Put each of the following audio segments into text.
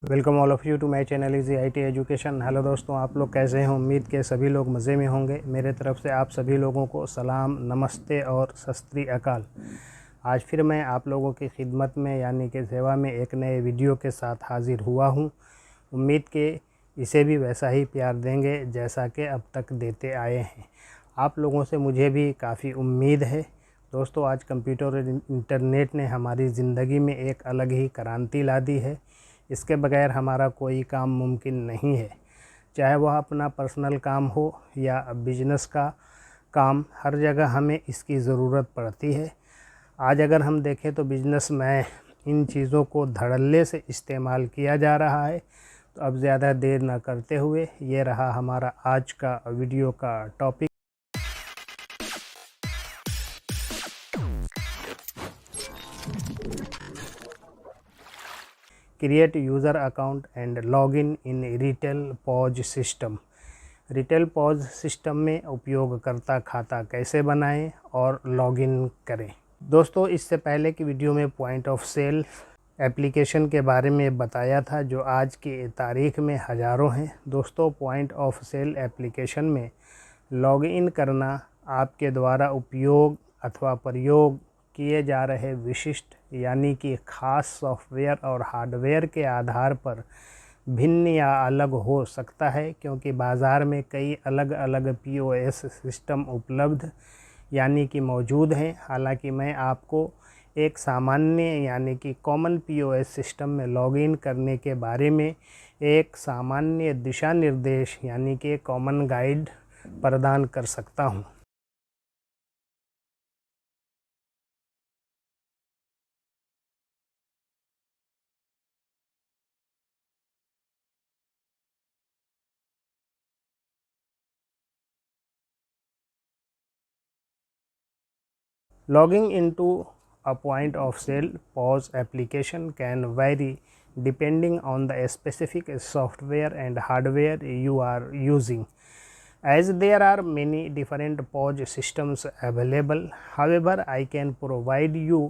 Welcome all of you to my channel easy IT education. Hello दोस्तों, आप लोग कैसे हैं? उम्मीद के सभी लोग मज़े में होंगे। मेरे तरफ से आप सभी लोगों को सलाम, नमस्ते और सत श्री अकाल। आज फिर मैं आप लोगों की खिदमत में यानी कि सेवा में एक नए वीडियो के साथ हाज़िर हुआ हूं। उम्मीद के इसे भी वैसा ही प्यार देंगे जैसा कि अब तक देते आए हैं। आप लोगों से मुझे भी काफ़ी उम्मीद है। दोस्तों, आज कंप्यूटर और इंटरनेट ने हमारी ज़िंदगी में एक अलग ही क्रांति ला दी है। इसके बगैर हमारा कोई काम मुमकिन नहीं है। चाहे वह अपना पर्सनल काम हो या बिजनेस का काम, हर जगह हमें इसकी ज़रूरत पड़ती है। आज अगर हम देखें तो बिजनेस में इन चीज़ों को धड़ल्ले से इस्तेमाल किया जा रहा है। तो अब ज़्यादा देर न करते हुए ये रहा हमारा आज का वीडियो का topic. Create user account and login in retail pause system. Retail pause system में उपयोगकर्ता खाता कैसे बनाएं और लॉगिन करें। दोस्तों, इससे पहले की वीडियो में पॉइंट ऑफ सेल एप्लीकेशन के बारे में बताया था, जो आज की तारीख में हज़ारों हैं। दोस्तों, पॉइंट ऑफ सेल एप्लीकेशन में लॉगिन करना आपके द्वारा उपयोग अथवा प्रयोग किए जा रहे विशिष्ट यानी कि ख़ास सॉफ्टवेयर और हार्डवेयर के आधार पर भिन्न या अलग हो सकता है, क्योंकि बाज़ार में कई अलग अलग POS सिस्टम उपलब्ध यानी कि मौजूद हैं। हालांकि मैं आपको एक सामान्य यानी कि कॉमन POS सिस्टम में लॉगिन करने के बारे में एक सामान्य दिशा निर्देश यानी कि कॉमन गाइड प्रदान कर सकता हूं। Logging into a point of sale POS application can vary depending on the specific software and hardware you are using, as there are many different POS systems available. However, I can provide you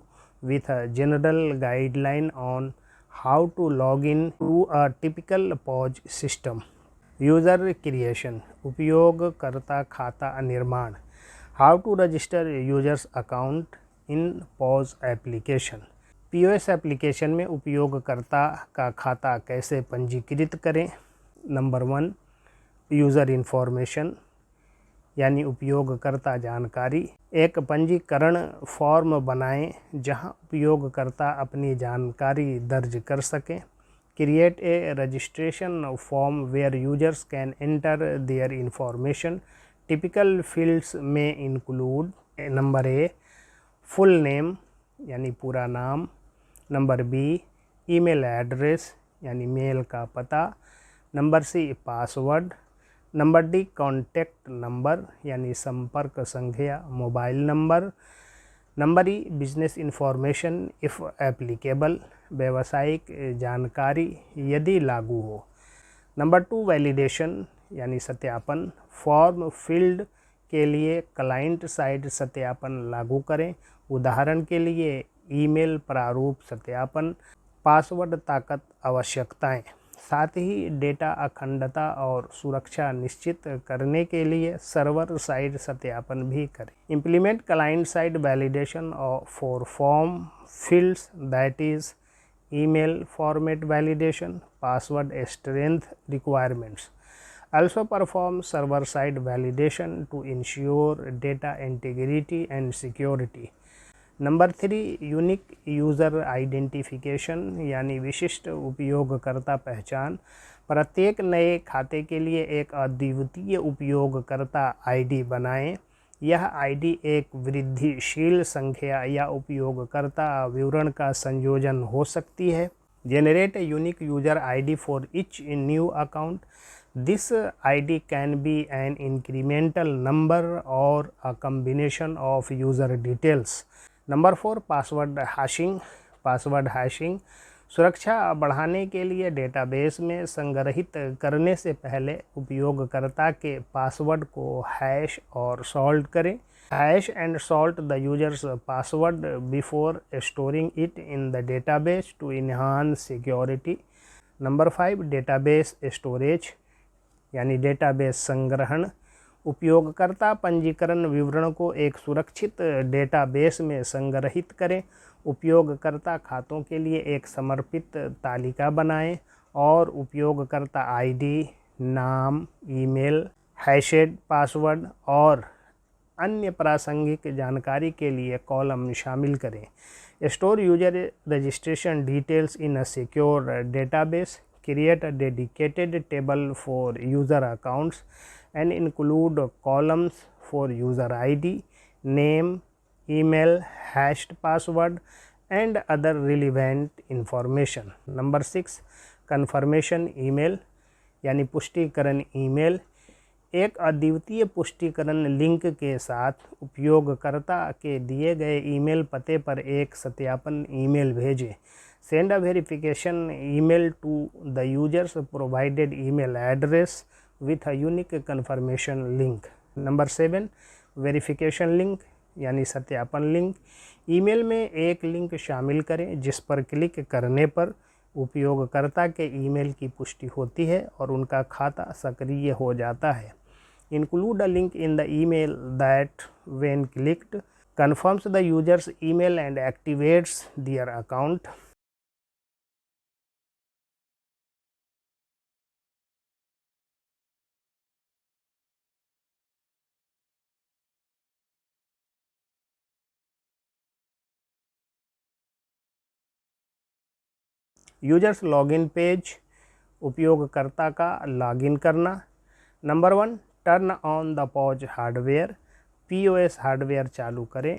with a general guideline on how to log in to a typical POS system. User creation, उपयोगकर्ता खाता निर्माण। How to register users account in POS application. POS application में उपयोगकर्ता का खाता कैसे पंजीकृत करें। नंबर 1, यूज़र इन्फॉर्मेशन यानी उपयोगकर्ता जानकारी। एक पंजीकरण फॉर्म बनाएं जहां उपयोगकर्ता अपनी जानकारी दर्ज कर सकें। Create a registration form where users can enter their information. Typical fields may include number A, full name यानी पूरा नाम। नंबर B, ईमेल एड्रेस यानी मेल का पता। Number C, password. Number D, contact number यानी संपर्क संख्या, mobile number. Number E, business information if applicable, व्यावसायिक जानकारी यदि लागू हो। नंबर 2, वैलिडेशन यानी सत्यापन। फॉर्म फील्ड के लिए क्लाइंट साइड सत्यापन लागू करें। उदाहरण के लिए ईमेल प्रारूप सत्यापन। पासवर्ड ताकत आवश्यकताएं। साथ ही डेटा अखंडता और सुरक्षा निश्चित करने के लिए सर्वर साइड सत्यापन भी करें। Implement client side validation for form fields, that is email format validation, password strength requirements. Also perform server side validation to ensure data integrity and security. Number 3, unique user identification यानी विशिष्ट उपयोगकर्ता पहचान। प्रत्येक नए खाते के लिए एक अद्वितीय उपयोगकर्ता ID बनाएं। यह ID एक वृद्धिशील संख्या या उपयोगकर्ता विवरण का संयोजन हो सकती है। Generate a unique user ID for each new account. This ID can be an incremental number or a combination of user details. Number 4, password hashing. Password hashing सुरक्षा बढ़ाने के लिए डेटाबेस में संग्रहित करने से पहले उपयोगकर्ता के पासवर्ड को हैश और सॉल्ट करें। Hash and salt the users password before storing it in the database to enhance security. Number 5 database storage यानी डेटाबेस संग्रहण। उपयोगकर्ता पंजीकरण विवरण को एक सुरक्षित डेटाबेस में संग्रहित करें। उपयोगकर्ता खातों के लिए एक समर्पित तालिका बनाएं और उपयोगकर्ता आईडी, नाम, ईमेल, हैशेड पासवर्ड और अन्य प्रासंगिक जानकारी के लिए कॉलम शामिल करें। Store user registration details in a secure database. Create a dedicated table for user accounts and include columns for user ID, name, email, hashed password and other relevant information. Number 6 confirmation email यानी पुष्टिकरण email. एक अद्वितीय पुष्टिकरण link के साथ उपयोगकर्ता के दिए गए ईमेल पते पर एक सत्यापन ईमेल भेजें। Send a verification email to the user's provided email address with a unique confirmation link. Number 7 verification link यानी सत्यापन लिंक। ईमेल में एक लिंक शामिल करें जिस पर क्लिक करने पर उपयोगकर्ता के ईमेल की पुष्टि होती है और उनका खाता सक्रिय हो जाता है। Include a link in the email that when clicked confirms the user's email and activates their account. Users login page उपयोगकर्ता का लॉगिन करना। Number 1 turn on the pause hardware. POS hardware चालू करें।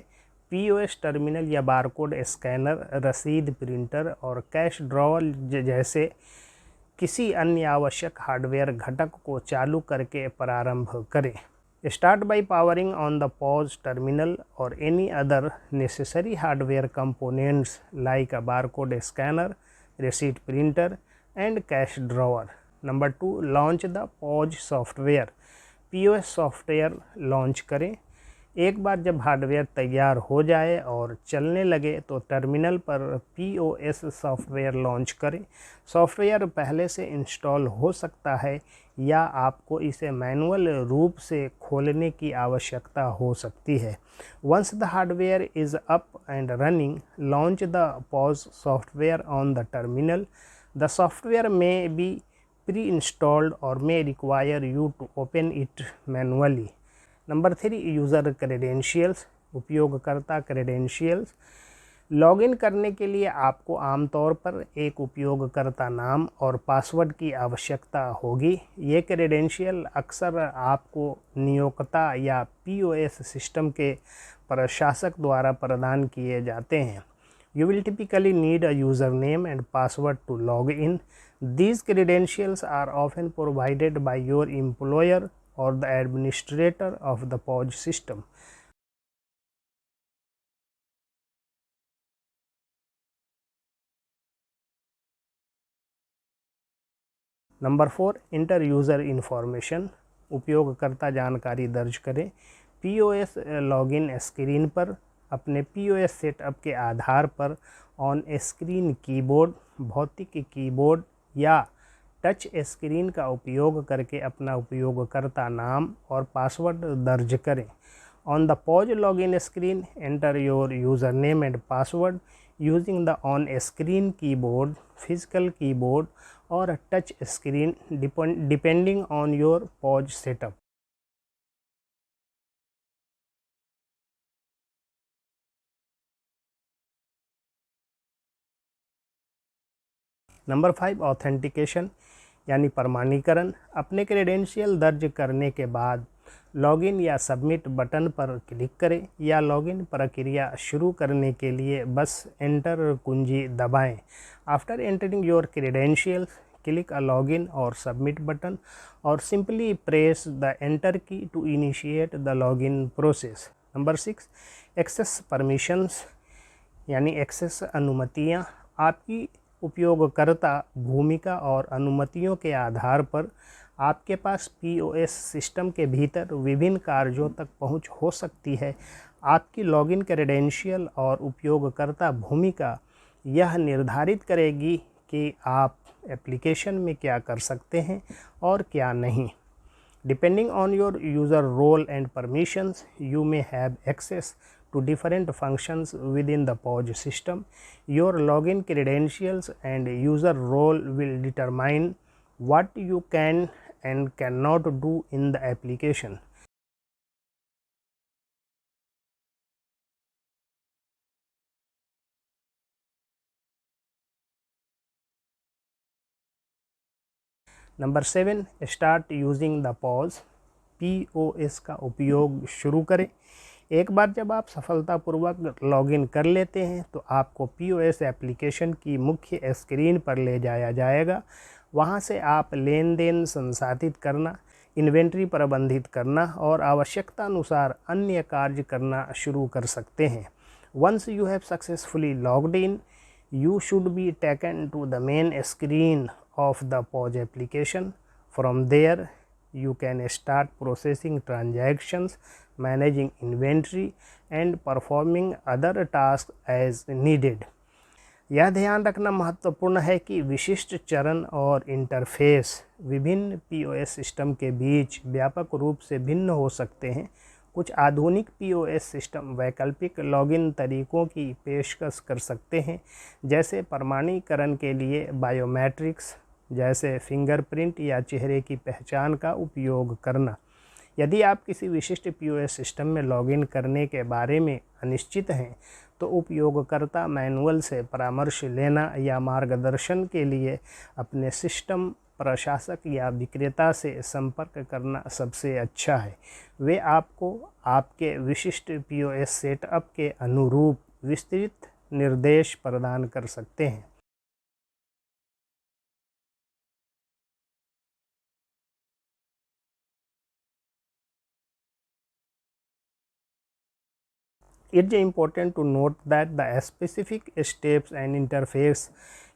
पीओएस टर्मिनल या barcode scanner, रसीद printer और cash drawer जैसे किसी अन्य आवश्यक हार्डवेयर घटक को चालू करके प्रारंभ करें। Start by powering on the POS terminal और any other necessary hardware components like a barcode scanner, receipt printer and cash drawer. Number 2 launch the POS software. POS software launch करें। एक बार जब हार्डवेयर तैयार हो जाए और चलने लगे तो टर्मिनल पर POS सॉफ्टवेयर लॉन्च करें। सॉफ्टवेयर पहले से इंस्टॉल हो सकता है या आपको इसे मैनुअल रूप से खोलने की आवश्यकता हो सकती है। Once the hardware is up and running, launch the POS software on the terminal. The software may be pre-installed or may require you to open it manually. Number 3 user credentials उपयोगकर्ता credentials. Login करने के लिए आपको आमतौर पर एक उपयोगकर्ता नाम और पासवर्ड की आवश्यकता होगी। ये क्रेडेंशियल अक्सर आपको नियोक्ता या पीओएस सिस्टम के प्रशासक द्वारा प्रदान किए जाते हैं। You will typically need a username and password to log in. These credentials are often provided by your employer or the administrator of the POS system. Number 4 inter user information उपयोगकर्ता जानकारी दर्ज करें। पीओएस लॉगिन स्क्रीन पर अपने POS setup के आधार पर on screen keyboard, भौतिक keyboard या टच स्क्रीन का उपयोग करके अपना उपयोगकर्ता नाम और पासवर्ड दर्ज करें। On the POS login screen enter your user name and password using the on screen keyboard, physical keyboard और touch screen depending on your POS setup. Number 5 authentication यानी प्रमाणीकरण। अपने क्रेडेंशियल दर्ज करने के बाद लॉगिन या सबमिट बटन पर क्लिक करें या लॉगिन प्रक्रिया शुरू करने के लिए बस एंटर कुंजी दबाएं। After entering your credentials click a login और सबमिट बटन और simply press the enter key to initiate the login process. Number 6 access permissions यानी एक्सेस अनुमतियां। आपकी उपयोगकर्ता भूमिका और अनुमतियों के आधार पर आपके पास पीओएस सिस्टम के भीतर विभिन्न कार्यों तक पहुंच हो सकती है। आपकी लॉगिन क्रेडेंशियल और उपयोगकर्ता भूमिका यह निर्धारित करेगी कि आप एप्लीकेशन में क्या कर सकते हैं और क्या नहीं। Depending on your user role and permissions, you may have access to different functions within the POS system. Your login credentials and user role will determine what you can and cannot do in the application. Number 7, start using the pause. POS का उपयोग शुरू करें। एक बार जब आप सफलतापूर्वक login कर लेते हैं तो आपको POS एप्लीकेशन की मुख्य स्क्रीन पर ले जाया जाएगा। वहां से आप लेन देन संसाधित करना, इन्वेंट्री प्रबंधित करना और आवश्यकता अनुसार अन्य कार्य करना शुरू कर सकते हैं। Once you have successfully logged in, you should be taken to the main screen of the POS application. From there, you can start processing transactions, managing inventory and performing other tasks as needed. यह ध्यान रखना महत्वपूर्ण है कि विशिष्ट चरण और interface विभिन्न POS सिस्टम के बीच व्यापक रूप से भिन्न हो सकते हैं। कुछ आधुनिक POS सिस्टम वैकल्पिक लॉगिन तरीकों की पेशकश कर सकते हैं, जैसे प्रमाणीकरण के लिए बायोमेट्रिक्स जैसे फिंगरप्रिंट या चेहरे की पहचान का उपयोग करना। यदि आप किसी विशिष्ट POS सिस्टम में लॉगिन करने के बारे में अनिश्चित हैं तो उपयोगकर्ता मैनुअल से परामर्श लेना या मार्गदर्शन के लिए अपने सिस्टम प्रशासक या विक्रेता से संपर्क करना सबसे अच्छा है। वे आपको आपके विशिष्ट POS सेटअप के अनुरूप विस्तृत निर्देश प्रदान कर सकते हैं। It's important to note that the specific steps and interface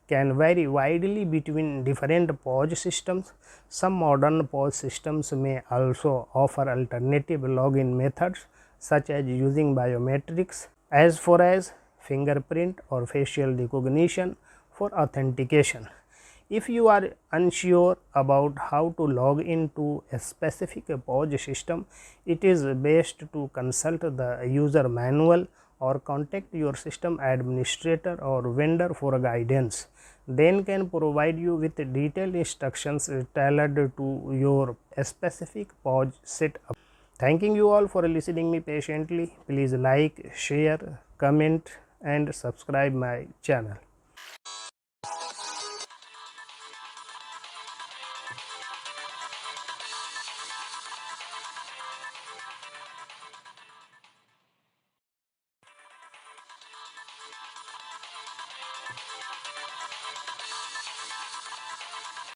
can vary widely between different POS systems. Some modern POS systems may also offer alternative login methods such as using biometrics as far as fingerprint or facial recognition for authentication. If you are unsure about how to log into a specific POS system, it is best to consult the user manual or contact your system administrator or vendor for guidance. They can provide you with detailed instructions tailored to your specific POS setup. Thanking you all for listening me patiently. Please like, share, comment and subscribe my channel.